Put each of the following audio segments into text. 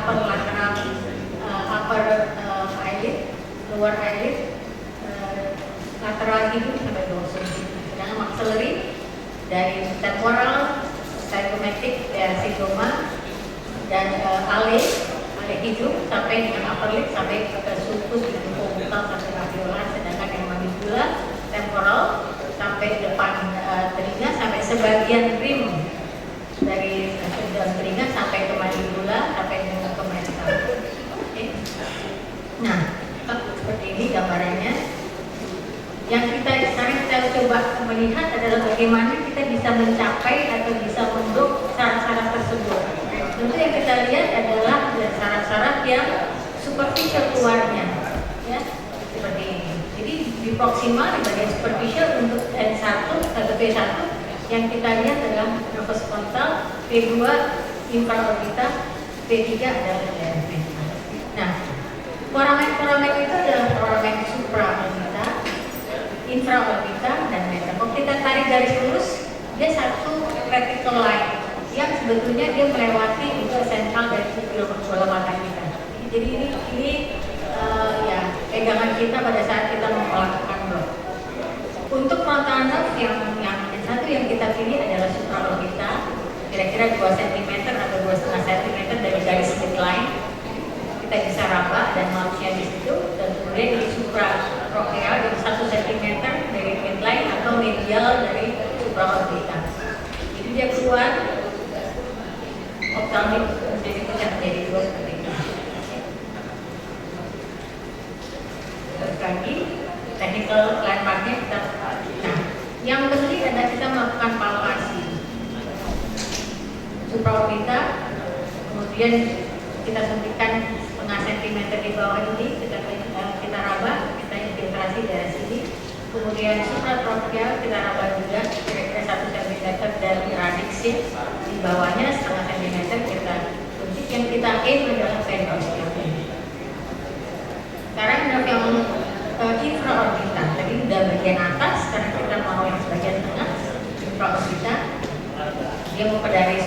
upper lateral, upper eyelid, lower eyelid, lateral hidung sampai dorsum. Sedangkan maxillary dari temporal, zygomatic, zygoma, dan ale hidung sampai dengan upper lip sampai ke sulcus di buccal sampai alveolar. Sedangkan yang mandibula temporal sampai depan telinga sampai sebagian rim dari dalam telinga sampai ke mandibula sampai dengan ke mental. Okay. Nah, seperti ini gambarannya. Yang sekarang kita coba melihat adalah bagaimana kita bisa mencapai atau bisa membentuk saraf-saraf tersebut. Tentu yang kita lihat adalah saraf-saraf yang superficial keluarnya, ya, seperti ini. Jadi di proximal, di bagian superficial untuk N1 atau P1 yang kita lihat adalah nervus frontal, P2 infraorbita, P3 adalah daerah mental. Nah, foramen itu adalah foramen supraorbita, infraorbita, dan mental. Kalau kita tarik garis lurus, dia satu vertical line yang sebetulnya dia melewati itu sentral dari bola mata kita. Jadi ini ya pegangan kita pada saat kita melakukan blok. Untuk frontal nerve yang satu yang kita pilih adalah supraorbita, kira-kira 2 cm atau 2,5 cm dari garis midline. Kita bisa raba dan mouse-nya di situ, dan kemudian di supratrocheal dari 1 cm dari midline atau medial dari supraorbita. Jadi dia keluar ophthalmic menjadi pecah menjadi 2 seperti ini. Terus lagi technical landmarknya kita. Nah, yang penting adalah kita melakukan palpasi supraorbita, kemudian kita suntikan setengah sentimeter di bawah ini, kita raba, kita infiltrasi dari sini. Kemudian supratrocheal kita raba juga kira-kira 1 cm dari radiksnya, di bawahnya setengah sentimeter kita suntik. Yang kita aim adalah ventroscleral. Sekarang nerve yang infraorbita, tadi udah bagian atas, sekarang kita mau yang bagian tengah, infraorbita. Dia mempelajari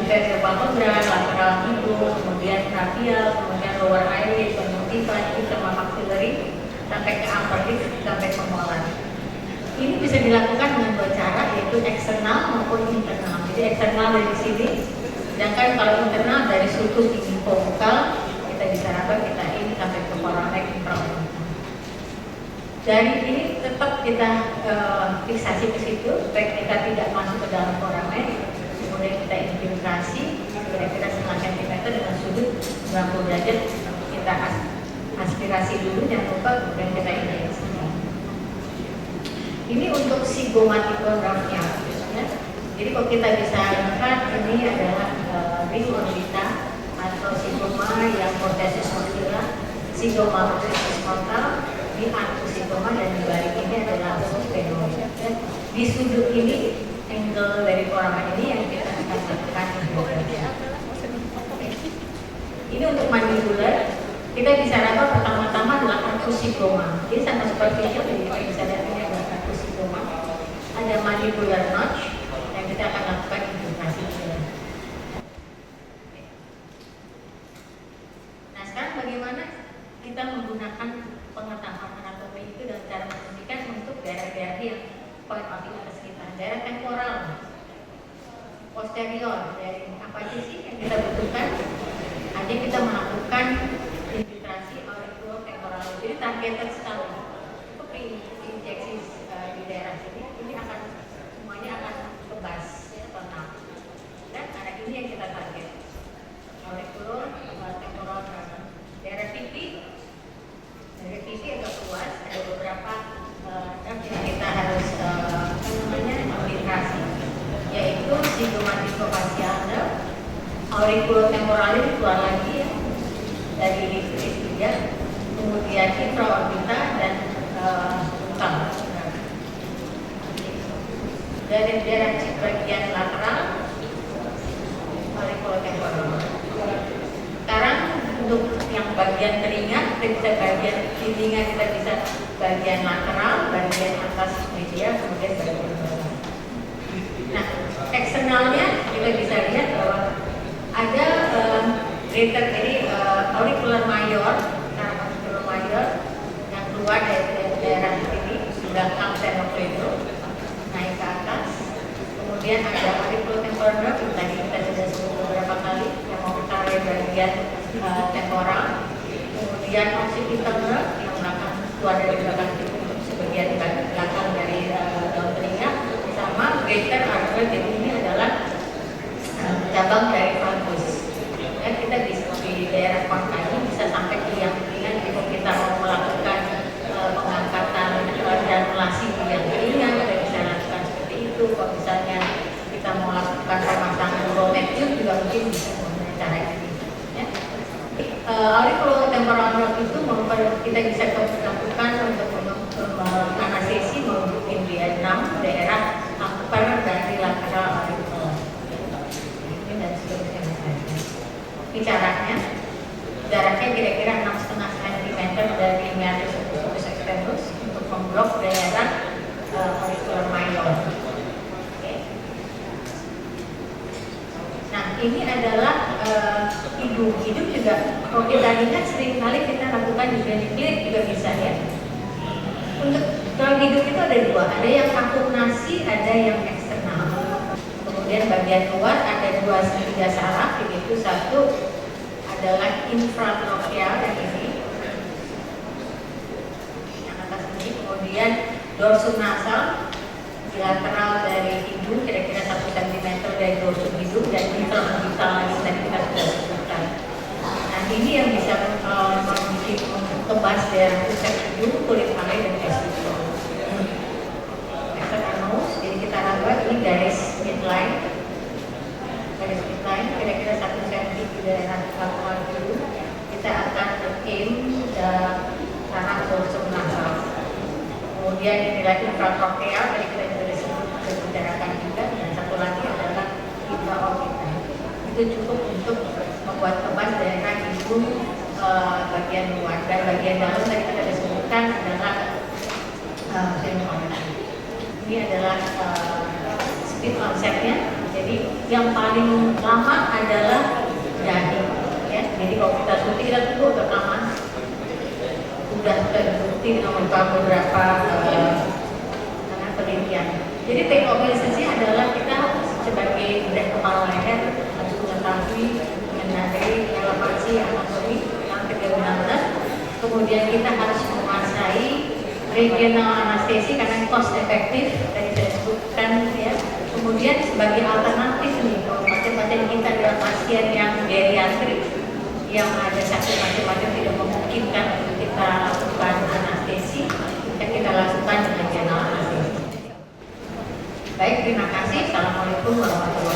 inferior palpebral, lateral hidung, kemudian radial, kemudian lower eyelid, conjunctiva, sama maxillary, sampai ke upper lip, sampai ke molar. Ini bisa dilakukan dengan 2 cara, yaitu eksternal maupun internal. Jadi eksternal dari sini, sedangkan kalau internal dari sulcus di buccal, kita bisa raba, kita ini sampai ke foramen infraorbita. Dari ini tetap kita fiksasi ke situ supaya kita tidak masuk ke dalam foramen. Kemudian kita infiltrasi kira-kira setengah sentimeter dengan sudut 90 derajat. Kita aspirasi dulu, jangan lupa, kemudian kita injeksi. Ini untuk zygomaticographnya, ya. Jadi kalau kita bisa lihat ini adalah ring orbita atau zygoma yang cortesis maxilla, zygoma cortesis frontal, di arcus zygoma, dan di balik ini adalah sphenoid. Ya. Di sudut ini angle dari foramen ini yang kita akan lakukan. Ini untuk mandibular, kita bisa raba pertama-tama adalah arcus zygoma. Jadi sangat superficial, jadi kita bisa lihat ini adalah arcus zygoma. Ada mandibular notch yang kita akan lakukan infiltrasi. Nah, sekarang bagaimana kita menggunakan pengetahuan anatomi itu dalam cara menunjukkan untuk daerah-daerah yang point of interest kita, daerah temporal, posterior, dari apa aja sih yang kita butuhkan? Hanya kita melakukan infiltrasi auriculotemporal. Jadi targeted sekali. Seperti injeksi di daerah sini, ini akan semuanya akan kebas total. Dan arah ini yang kita target. Auriculotemporal, daerah pipi. Dari pipi agak luas, ada beberapa yang kita harus infiltrasi, yaitu zygomaticofacial nerve, auriculotemporalis keluar lagi ya, dari P3, kemudian infraorbita dan buccal. Dari daerah bagian lateral, auriculotemporal. Sekarang untuk yang bagian telinga, kita bisa bagian telinga, kita bisa bagian lateral, bagian atas media, kemudian bagian bawah. Nah, eksternalnya kita bisa lihat bahwa ada greater, jadi aurikular mayor, saraf aurikular mayor yang keluar dari daerah sini, belakang sternocleido, naik ke atas. Kemudian ada auriculotemporal nerve yang tadi kita sudah sebut beberapa kali, yang mempertaruh bagian temporal. Kemudian occipital nerve yang belakang, keluar dari belakang itu sebagian belakang dari daun telinga, sama greater artery. Jadi ini adalah cabang dari frontis. Ya, kita di daerah konka ini bisa sampai ke yang telinga. Jadi kalau kita mau melakukan pengangkatan granulasi di yang telinga, kita bisa lakukan seperti itu. Kalau misalnya kita mau lakukan pemasangan bromectin juga mungkin bisa menggunakan cara ini. Ya. Auriculotemporal nerve itu kita bisa lakukan untuk anestesi mungkin di 6 daerah upper dan lateral auricular. Ini dan seterusnya. Ini caranya, jaraknya kira-kira 6,5 cm dari meatus subcutaneous externus untuk memblok daerah auricular mayor. Okay. Nah, ini adalah hidung. Hidung juga, kalau kita lihat sering kali kita lakukan di klinik juga bisa ya. Untuk kalau hidung itu ada dua, ada yang akumulasi, ada yang eksternal. Kemudian bagian luar ada 2-3 saraf, yaitu satu adalah infratrocheal yang ini, yang atas ini. Kemudian dorsum nasal, bilateral dari hidung kira-kira 1 cm dari dorsum hidung, dan interorbital lagi tadi kita sudah sebutkan. Nah, ini yang bisa membahas daerah pusat hidung, kulit area dan vestibular. Jadi kita raba ini garis midline, kira-kira 1 cm di daerah lakukan hidung. Kita akan aim ke saraf dorsum nasal. Kemudian inilah infratrocheal, tadi kita sudah bicarakan juga, dan satu lagi adalah intraorbital. Itu cukup untuk membuat tebas daerah hidung bagian luar, dan bagian dalam tadi kita sudah sebutkan adalah ini adalah speed onsetnya. Jadi yang paling lama adalah dahi. Ya. Jadi kalau kita suntik kita tunggu agak lama. Sudah terbukti dengan beberapa penelitian. Jadi take home message-nya adalah kita sebagai bedah kepala leher harus mengetahui mengenai relevansi anatomi yang ke-16. Kemudian kita harus menguasai regional anestesi karena cost efektif, tadi saya sebutkan ya. Kemudian sebagai alternatif nih, kalau pasien-pasien kita adalah pasien yang geriatrik, yang ada sakit macam-macam tidak memungkinkan untuk kita lakukan anestesi, kita lakukan regional anestesi. Baik, terima kasih. Assalamualaikum warahmatullahi wabarakatuh.